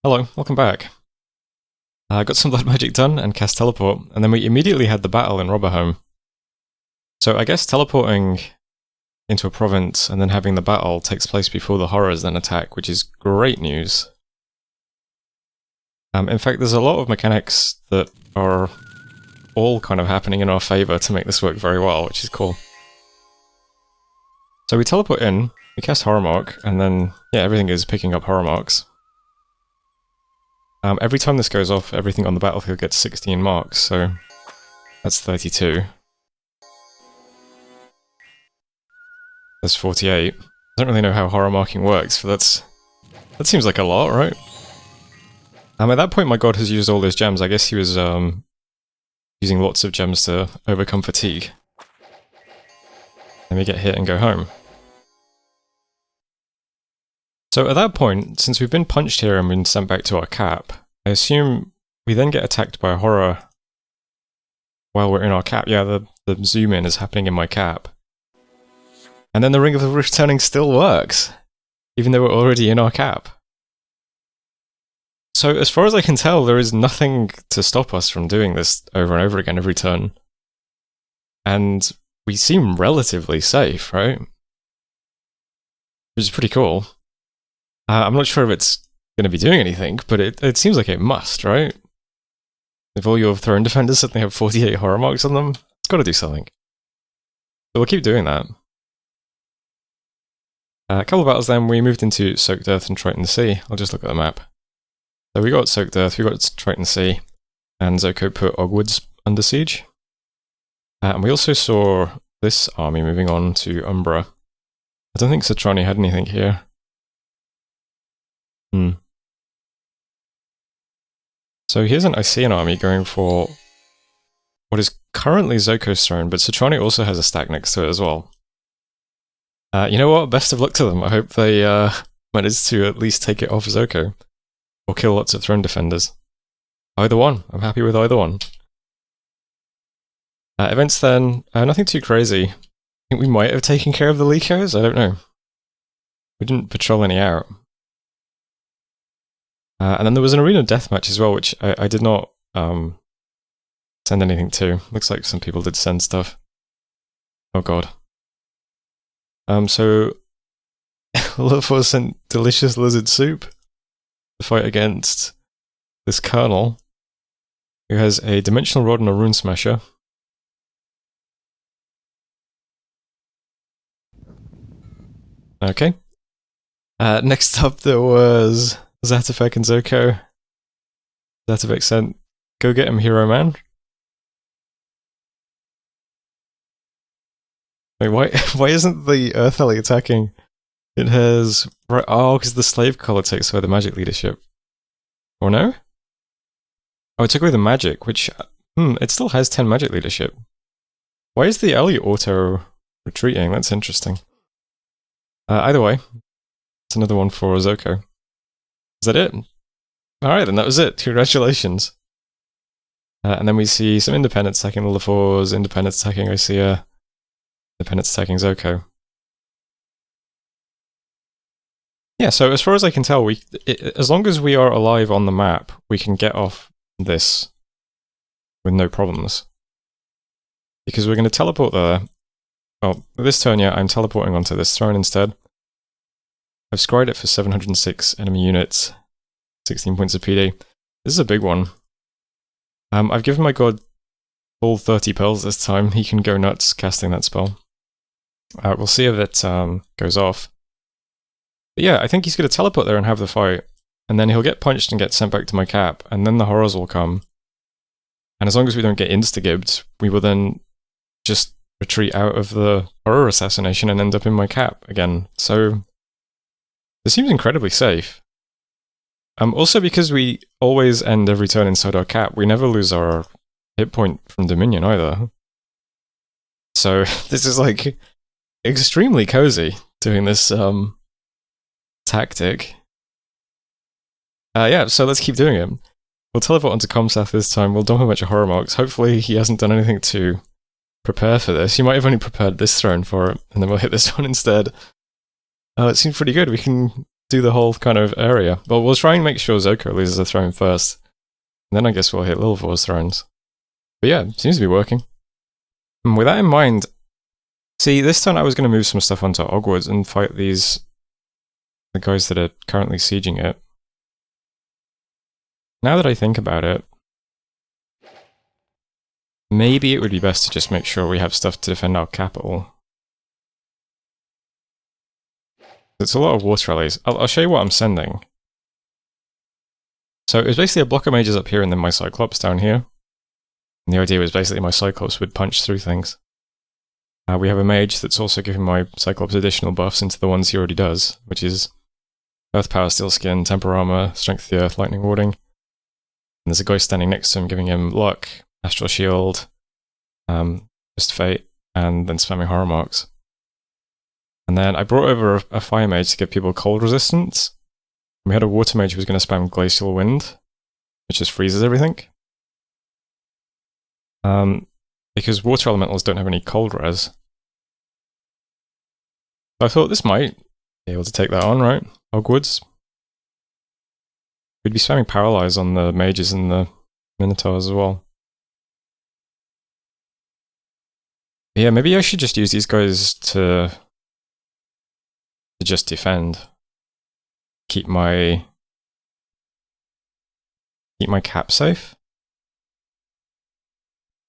Hello, welcome back. I got some blood magic done and cast teleport, and then we immediately had the battle in Robberhome. So I guess teleporting into a province and then having the battle takes place before the horrors then attack, which is great news. In fact, there's a lot of mechanics that are all kind of happening in our favour to make this work very well, which is cool. So we teleport in, we cast Horror Mark, and then, yeah, everything is picking up Horror Marks. Every time this goes off, everything on the battlefield gets 16 marks, so that's 32. That's 48. I don't really know how horror marking works, but that seems like a lot, right? At that point my god has used all his gems. I guess he was using lots of gems to overcome fatigue. Let me get hit and go home. So at that point, since we've been punched here and been sent back to our cap, I assume we then get attacked by a horror while we're in our cap. Yeah, the zoom in is happening in my cap. And then the Ring of the Returning still works, even though we're already in our cap. So as far as I can tell, there is nothing to stop us from doing this over and over again every turn. And we seem relatively safe, right? Which is pretty cool. I'm not sure if it's going to be doing anything, but it seems like it must, right? If all your Throne Defenders suddenly have 48 horror marks on them, it's got to do something. So we'll keep doing that. A couple of battles then, we moved into Soaked Earth and Triton Sea. I'll just look at the map. So we got Soaked Earth, we got Triton Sea, and Zoko put Ogwoods under siege. And we also saw this army moving on to Umbra. I don't think Satrani had anything here. So here's an Icean army going for what is currently Zoko's throne, but Satrani also has a stack next to it as well. You know what? Best of luck to them. I hope they manage to at least take it off Zoko. Or kill lots of Throne Defenders. Either one. I'm happy with either one. Events then. Nothing too crazy. I think we might have taken care of the Lycos? I don't know. We didn't patrol any out. And then there was an arena deathmatch as well, which I did not send anything to. Looks like some people did send stuff. Oh god. So Lufo sent delicious lizard soup to fight against this colonel, who has a dimensional rod and a rune smasher. Okay. Next up there was Zatafek and Zoko. Zatafek sent, go get him, hero man. Wait, why isn't the Earth Alley attacking? It has... Right, oh, because the slave collar takes away the magic leadership. Or no? Oh, it took away the magic, which... it still has 10 magic leadership. Why is the alley auto-retreating? That's interesting. Either way, it's another one for Zoko. Is that it? Alright then, that was it. Congratulations. And then we see some independents attacking Lillifors, independents attacking Osea, independents attacking Zoko. Yeah, so as far as I can tell, as long as we are alive on the map, we can get off this with no problems. Because we're going to teleport there. Well, this turn, yeah, I'm teleporting onto this throne instead. I've scried it for 706 enemy units, 16 points of PD. This is a big one. I've given my god full 30 pearls this time. He can go nuts casting that spell. We'll see if it goes off. But yeah, I think he's going to teleport there and have the fight, and then he'll get punched and get sent back to my cap, and then the horrors will come. And as long as we don't get insta-gibbed, we will then just retreat out of the horror assassination and end up in my cap again. So this seems incredibly safe. Also because we always end every turn inside our cap, we never lose our hit point from Dominion either. So this is like extremely cozy doing this tactic. Yeah, so let's keep doing it. We'll teleport onto Comsath this time, we'll dump a bunch of horror marks. Hopefully he hasn't done anything to prepare for this. He might have only prepared this throne for it, and then we'll hit this one instead. It seems pretty good. We can do the whole kind of area. But we'll try and make sure Zoko loses a throne first. And then I guess we'll hit Lilvor's thrones. But yeah, it seems to be working. And with that in mind, see, this turn I was going to move some stuff onto Ogwoods and fight the guys that are currently sieging it. Now that I think about it, maybe it would be best to just make sure we have stuff to defend our capital. It's a lot of water rallies. I'll show you what I'm sending. So it was basically a block of mages up here and then my Cyclops down here. And the idea was basically my Cyclops would punch through things. We have a mage that's also giving my Cyclops additional buffs into the ones he already does, which is Earth Power, Steel Skin, Temper Armor, Strength of the Earth, Lightning Warding. And there's a guy standing next to him giving him Luck, Astral Shield, Twist Fate, and then spamming Horror Marks. And then I brought over a Fire Mage to give people cold resistance. And we had a Water Mage who was going to spam Glacial Wind, which just freezes everything. Because Water Elementals don't have any cold res. So I thought this might be able to take that on, right? Ogwoods. We'd be spamming Paralyze on the mages and the Minotaurs as well. Yeah, maybe I should just use these guys to just defend. Keep my cap safe.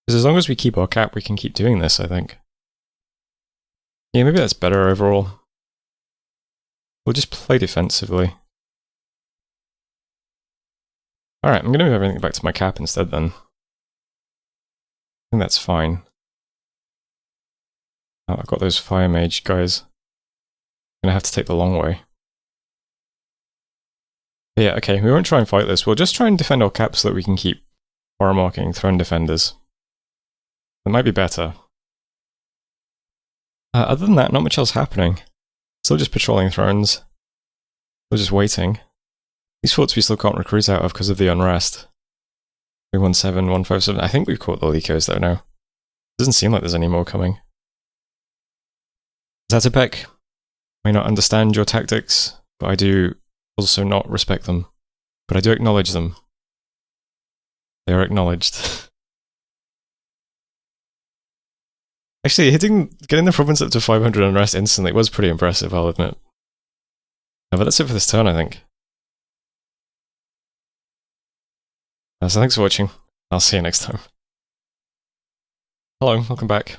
Because as long as we keep our cap, we can keep doing this, I think. Yeah, maybe that's better overall. We'll just play defensively. Alright, I'm going to move everything back to my cap instead then. I think that's fine. Oh, I've got those Fire Mage guys. I'm going to have to take the long way. But yeah, okay, we won't try and fight this. We'll just try and defend our cap so that we can keep horror marking throne defenders. That might be better. Other than that, not much else happening. Still just patrolling thrones. Still just waiting. These forts we still can't recruit out of because of the unrest. 317, 157. I think we've caught the Lycos though now. Doesn't seem like there's any more coming. Zatopek, may not understand your tactics, but I do also not respect them. But I do acknowledge them. They are acknowledged. Actually, getting the province up to 500 unrest instantly was pretty impressive, I'll admit. But that's it for this turn, I think. So thanks for watching. I'll see you next time. Hello, welcome back.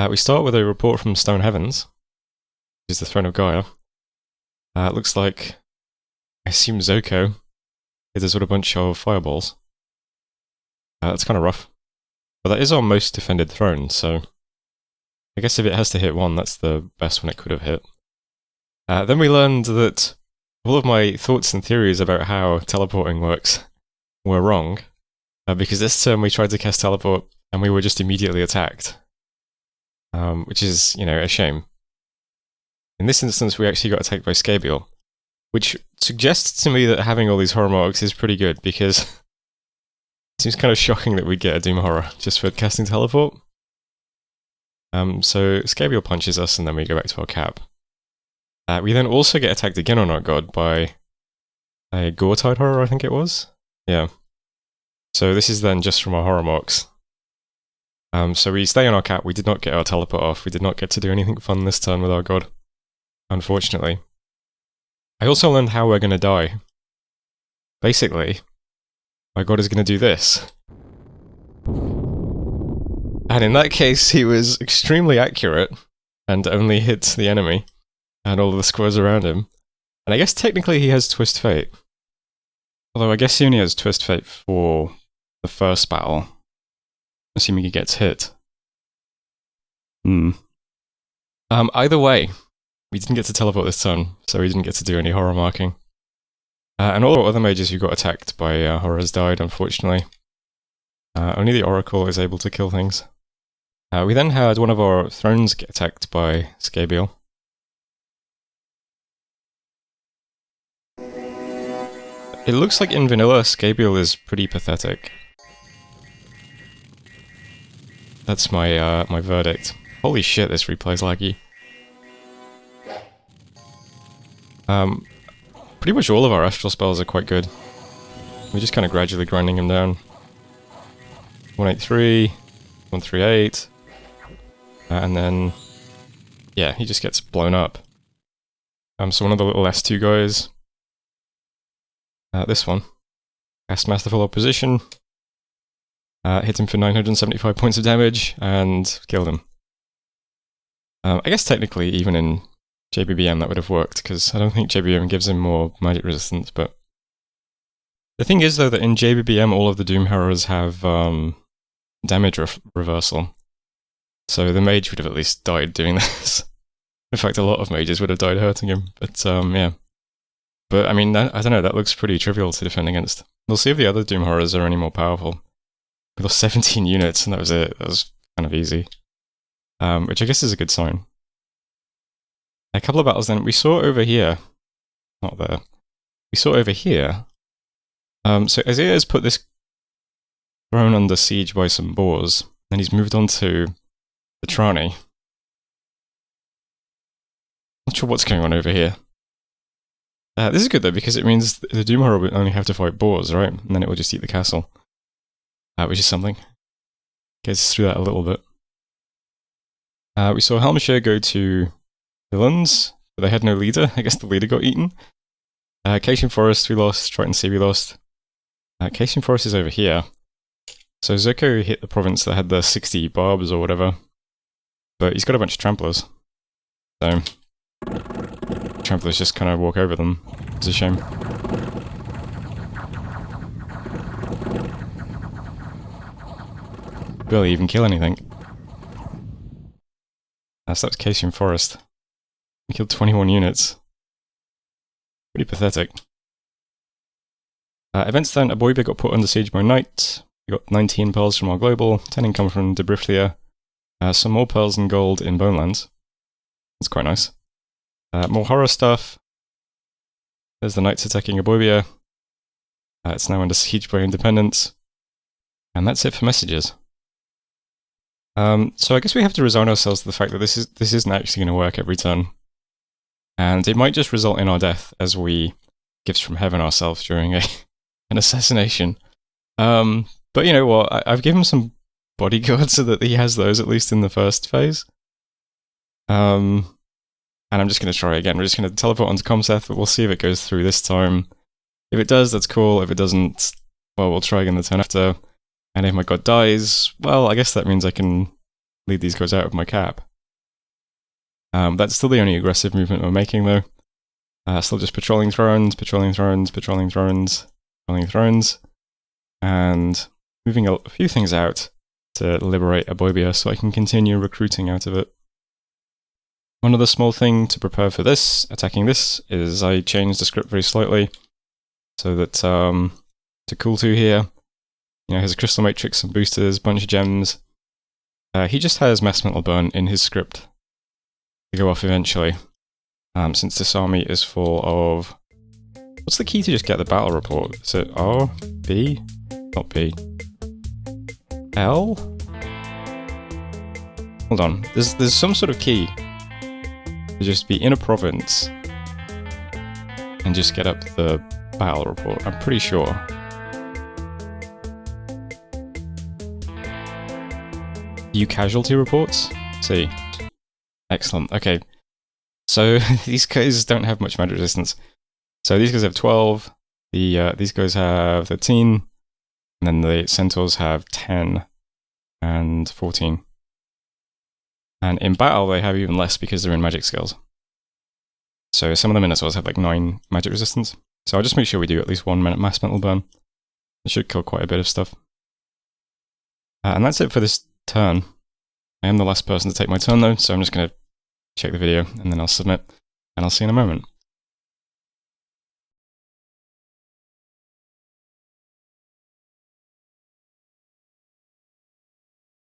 We start with a report from Stone Heavens, which is the Throne of Gaia. It looks like, I assume Zoko hit us with a bunch of fireballs. That's kind of rough. But that is our most defended throne, so I guess if it has to hit one, that's the best one it could have hit. Then we learned that all of my thoughts and theories about how teleporting works were wrong, because this turn we tried to cast teleport and we were just immediately attacked. Which is, you know, a shame. In this instance, we actually got attacked by Scabiel, which suggests to me that having all these horror marks is pretty good, because it seems kind of shocking that we'd get a Doom Horror just for casting teleport. So Scabiel punches us and then we go back to our cap. We then also get attacked again on our god by a Gore-Tide Horror, I think it was? Yeah. So this is then just from our horror marks. So we stay on our cap, we did not get our teleport off, we did not get to do anything fun this turn with our god, unfortunately. I also learned how we're going to die. Basically, my god is going to do this. And in that case, he was extremely accurate, and only hit the enemy, and all the squares around him. And I guess technically he has Twist Fate. Although I guess he only has Twist Fate for the first battle. Assuming he gets hit. Either way, we didn't get to teleport this turn, so we didn't get to do any horror marking. And all our other mages who got attacked by horrors died, unfortunately. Only the Oracle is able to kill things. We then had one of our thrones get attacked by Scabiel. It looks like in vanilla, Scabiel is pretty pathetic. That's my my verdict. Holy shit, this replay's laggy. Pretty much all of our astral spells are quite good. We're just kind of gradually grinding him down. 183, 138, and then, yeah, he just gets blown up. So one of the little S2 guys, this one, cast Masterful Opposition, hit him for 975 points of damage, and killed him. I guess technically, even in JBBM that would have worked, because I don't think JBBM gives him more magic resistance, but... The thing is, though, that in JBBM all of the Doom Horrors have damage reversal. So the mage would have at least died doing this. In fact, a lot of mages would have died hurting him, but yeah. But I mean, I don't know, that looks pretty trivial to defend against. We'll see if the other Doom Horrors are any more powerful. We lost 17 units, and that was it. That was kind of easy. Which I guess is a good sign. A couple of battles then, we saw over here. Not there. We saw over here. So Isaiah has put this throne under siege by some boars, and he's moved on to the Trani. Not sure what's going on over here. This is good though, because it means the Doom Horror will only have to fight boars, right? And then it will just eat the castle. Which is something. Gets us through that a little bit. We saw Helmshire go to villains, but they had no leader. I guess the leader got eaten. Cation Forest we lost, Triton Sea we lost. Cation Forest is over here. So Zoko hit the province that had the 60 barbs or whatever. But he's got a bunch of tramplers. So tramplers just kind of walk over them. It's a shame. Barely even kill anything. So that's Cation Forest. We killed 21 units. Pretty pathetic. Events then, Aboiba got put under siege by night. We got 19 pearls from our global, 10 income from Debrithia, some more pearls and gold in Bonelands. That's quite nice. More horror stuff. There's the knights attacking Aboibia. It's now under siege by Independence. And that's it for messages. So I guess we have to resign ourselves to the fact that this isn't actually going to work every turn. And it might just result in our death as we gifts from heaven ourselves during an assassination. But you know what, I've given him some bodyguards so that he has those at least in the first phase. And I'm just going to try again. We're just going to teleport onto Comseth, but we'll see if it goes through this time. If it does, that's cool. If it doesn't, well, we'll try again the turn after. And if my god dies, well, I guess that means I can lead these guys out of my cap. That's still the only aggressive movement we're making, though. Still just patrolling thrones, patrolling thrones, patrolling thrones, patrolling thrones, and moving a few things out to liberate Aboibia so I can continue recruiting out of it. One other small thing to prepare for this, attacking this, is I changed the script very slightly so that to cool 2 here, you know, has a crystal matrix, some boosters, bunch of gems. He just has mass metal burn in his script to go off eventually, since this army is full of... What's the key to just get the battle report? Is it R? B? Not B. L? Hold on, there's some sort of key to just be in a province and just get up the battle report, I'm pretty sure. View casualty reports? See. Excellent, okay. So these guys don't have much magic resistance. So these guys have 12, these guys have 13, and then the centaurs have 10 and 14. And in battle they have even less because they're in magic skills. So some of the minotaurs have like 9 magic resistance. So I'll just make sure we do at least 1 mass mental burn. It should kill quite a bit of stuff. And that's it for this turn. I am the last person to take my turn though, so I'm just going to check the video and then I'll submit, and I'll see you in a moment.